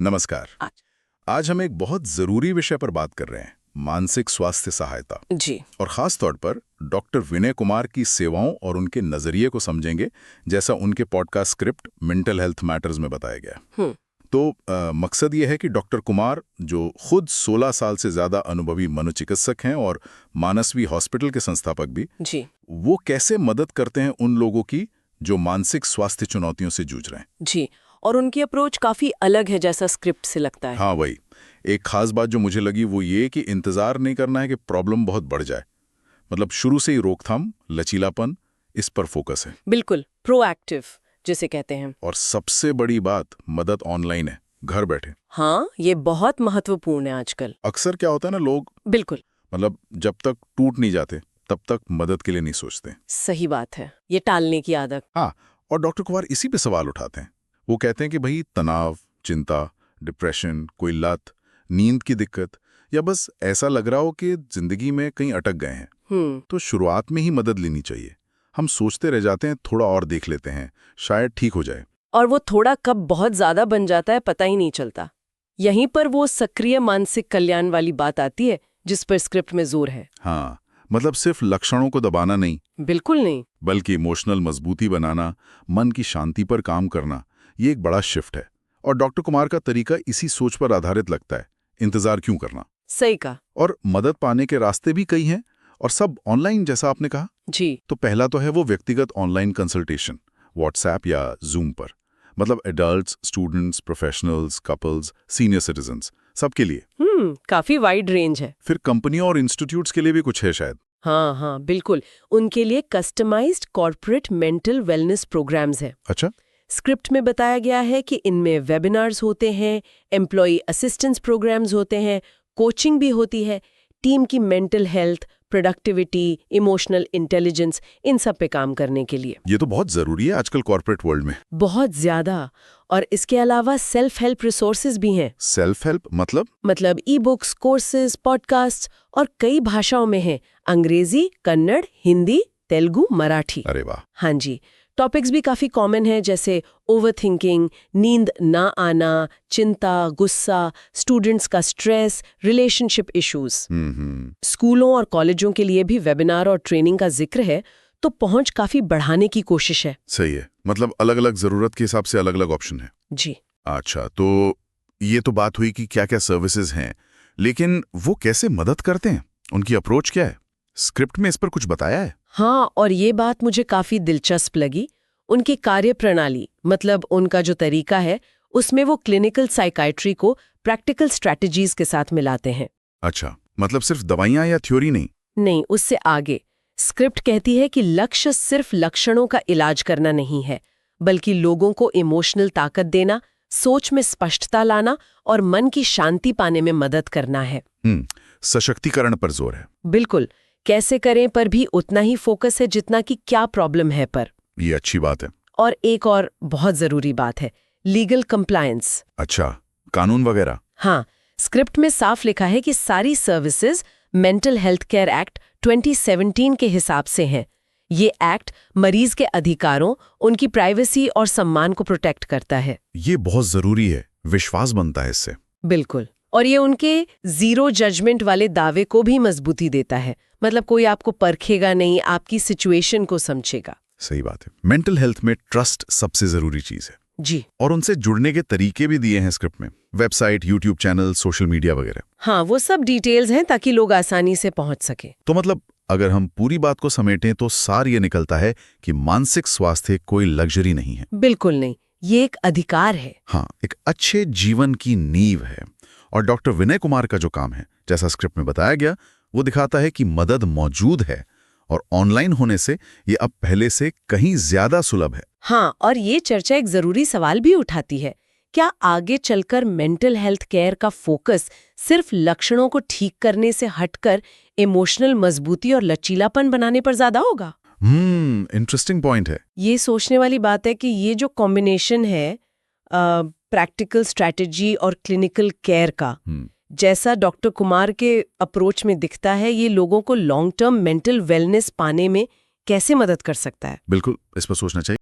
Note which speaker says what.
Speaker 1: नमस्कार। आज हम एक बहुत जरूरी विषय पर बात कर रहे हैं, मानसिक स्वास्थ्य सहायता
Speaker 2: जी।
Speaker 1: और खास तौर पर डॉक्टर विनय कुमार की सेवाओं और उनके नजरिए को समझेंगे, जैसा उनके podcast script mental health matters में बताया गया। तो मकसद ये है कि डॉक्टर कुमार, जो खुद 16 साल से ज्यादा अनुभवी मनोचिकित्सक हैं और मानसवी हॉस्पिटल के संस्थापक भी,
Speaker 2: जी।
Speaker 1: वो कैसे मदद करते हैं उन लोगों की जो मानसिक स्वास्थ्य चुनौतियों से जूझ रहे हैं।
Speaker 2: जी, और उनकी अप्रोच काफी अलग है जैसा स्क्रिप्ट से लगता है।
Speaker 1: हाँ, वही एक खास बात जो मुझे लगी वो ये कि इंतजार नहीं करना है कि प्रॉब्लम बहुत बढ़ जाए। मतलब शुरू से ही रोकथाम, लचीलापन, इस पर फोकस है।
Speaker 2: बिल्कुल, प्रोएक्टिव जिसे कहते हैं।
Speaker 1: और सबसे बड़ी बात, मदद ऑनलाइन है, घर बैठे।
Speaker 2: हाँ, ये बहुत महत्वपूर्ण है आजकल।
Speaker 1: अक्सर क्या होता है ना, लोग
Speaker 2: बिल्कुल
Speaker 1: मतलब जब तक टूट नहीं जाते तब तक मदद के लिए नहीं सोचते।
Speaker 2: सही बात है, ये टालने की आदत।
Speaker 1: हाँ, और डॉक्टर कुमार इसी पे सवाल उठाते हैं। वो कहते हैं कि भाई तनाव, चिंता, डिप्रेशन, कोई लत, नींद की दिक्कत, या बस ऐसा लग रहा हो कि जिंदगी में कहीं अटक गए हैं, तो शुरुआत में ही मदद लेनी चाहिए। हम सोचते रह जाते हैं थोड़ा और देख लेते हैं, शायद ठीक हो जाए।
Speaker 2: और वो थोड़ा कब बहुत ज्यादा बन जाता है पता ही नहीं चलता। यहीं पर वो सक्रिय मानसिक कल्याण वाली बात आती है जिस पर स्क्रिप्ट में जोर है।
Speaker 1: हाँ, मतलब सिर्फ लक्षणों को दबाना नहीं,
Speaker 2: बिल्कुल नहीं,
Speaker 1: बल्कि इमोशनल मजबूती बनाना, मन की शांति पर काम करना, ये एक बड़ा शिफ्ट है। और डॉक्टर कुमार का तरीका इसी सोच पर आधारित लगता है। इंतजार क्यों करना।
Speaker 2: सही कहा।
Speaker 1: और मदद पाने के रास्ते भी कई हैं, और सब ऑनलाइन, जैसा आपने कहा।
Speaker 2: जी।
Speaker 1: तो पहला तो है वो व्यक्तिगत ऑनलाइन कंसल्टेशन, व्हाट्सएप या जूम पर। मतलब adults, students, professionals, couples, senior citizens, सबके लिए।
Speaker 2: काफी वाइड रेंज है।
Speaker 1: फिर कंपनियों और इंस्टीट्यूट्स के लिए भी कुछ है शायद।
Speaker 2: हाँ, बिल्कुल। उनके लिए customised corporate mental wellness programmes हैं।
Speaker 1: अच्छा।
Speaker 2: स्क्रिप्ट में बताया गया है कि इनमें वेबिनार्स होते हैं, एम्प्लॉय असिस्टेंस प्रोग्राम्स होते हैं, कोचिंग भी होती है, टीम की mental health, productivity, emotional intelligence, इन सब पे काम करने के लिए।
Speaker 1: ये तो बहुत जरूरी है आजकल कॉर्पोरेट वर्ल्ड में।
Speaker 2: बहुत ज्यादा। और इसके अलावा सेल्फ हेल्प रिसोर्सेज भी हैं।
Speaker 1: सेल्फ हेल्प मतलब
Speaker 2: ई बुक्स, कोर्सेज, पॉडकास्ट, और कई भाषाओं में हैं। अंग्रेजी, कन्नड़, हिंदी, तेलुगु, मराठी।
Speaker 1: अरे वाह।
Speaker 2: हाँ जी। टॉपिक्स भी काफी कॉमन है, जैसे ओवरथिंकिंग, नींद ना आना, चिंता, गुस्सा, स्टूडेंट्स का स्ट्रेस, रिलेशनशिप इश्यूज। स्कूलों और कॉलेजों के लिए भी वेबिनार और ट्रेनिंग का जिक्र है, तो पहुंच काफी बढ़ाने की कोशिश है।
Speaker 1: सही है, मतलब अलग अलग जरूरत के हिसाब से अलग अलग ऑप्शन है।
Speaker 2: जी।
Speaker 1: अच्छा, तो ये तो बात हुई कि क्या क्या सर्विसेज हैं, लेकिन वो कैसे मदद करते हैं, उनकी अप्रोच क्या है? स्क्रिप्ट में इस पर कुछ बताया है?
Speaker 2: हाँ, और ये बात मुझे काफी दिलचस्प लगी। उनकी कार्यप्रणाली, मतलब उनका जो तरीका है, उसमें वो क्लिनिकल साइकाइट्री को प्रैक्टिकल स्ट्रैटेजीज के साथ मिलाते हैं।
Speaker 1: अच्छा, मतलब सिर्फ दवाइयां या थ्योरी नहीं?
Speaker 2: नहीं, उससे आगे। स्क्रिप्ट कहती है कि लक्ष्य सिर्फ लक्षणों का इलाज करना नहीं है, बल्कि लोगों को इमोशनल ताकत देना, सोच में स्पष्टता लाना और मन की शांति पाने में मदद करना है।
Speaker 1: सशक्तिकरण पर जोर है।
Speaker 2: बिल्कुल। कैसे करें पर भी उतना ही फोकस है जितना कि क्या प्रॉब्लम है पर।
Speaker 1: ये अच्छी बात है।
Speaker 2: और एक और बहुत जरूरी बात है, लीगल कंप्लायंस।
Speaker 1: अच्छा, कानून वगैरह?
Speaker 2: हाँ, स्क्रिप्ट में साफ लिखा है कि सारी services mental health care act 2017 के हिसाब से हैं। ये एक्ट मरीज के अधिकारों, उनकी प्राइवेसी और सम्मान को प्रोटेक्ट करता है।
Speaker 1: ये बहुत जरूरी है, विश्वास बनता है इससे।
Speaker 2: बिल्कुल। और ये उनके जीरो जजमेंट वाले दावे को भी मजबूती देता है। मतलब कोई आपको परखेगा नहीं, आपकी सिचुएशन को समझेगा।
Speaker 1: सही बात है। मेंटल हेल्थ में ट्रस्ट सबसे जरूरी चीज है।
Speaker 2: जी।
Speaker 1: और उनसे जुड़ने के तरीके भी दिए हैं स्क्रिप्ट में, website, YouTube channel, social media वगैरह।
Speaker 2: हाँ, वो सब डिटेल्स हैं ताकि लोग आसानी से पहुंच सके।
Speaker 1: तो मतलब अगर हम पूरी बात को समेटें तो सार ये निकलता है कि मानसिक स्वास्थ्य कोई लग्जरी नहीं है।
Speaker 2: बिल्कुल नहीं, ये एक अधिकार है।
Speaker 1: हाँ, एक अच्छे जीवन की नींव है। और डॉक्टर विनय कुमार का जो काम है, जैसा स्क्रिप्ट में बताया गया, वो दिखाता है कि मदद मौजूद है और ऑनलाइन होने से ये अब पहले से कहीं ज्यादा सुलभ है।
Speaker 2: हाँ, और ये चर्चा एक जरूरी सवाल भी उठाती है। क्या आगे चलकर मेंटल हेल्थ केयर का फोकस सिर्फ लक्षणों को ठीक करने से हटकर इमोशनल मजबूती और लचीलापन बनाने पर ज्यादा होगा?
Speaker 1: इंटरेस्टिंग पॉइंट है।
Speaker 2: ये सोचने वाली बात है कि ये जो कॉम्बिनेशन है प्रैक्टिकल स्ट्रैटेजी और क्लिनिकल केयर का, जैसा डॉक्टर कुमार के अप्रोच में दिखता है, ये लोगों को लॉन्ग टर्म मेंटल वेलनेस पाने में कैसे मदद कर सकता है?
Speaker 1: बिल्कुल, इस पर सोचना चाहिए।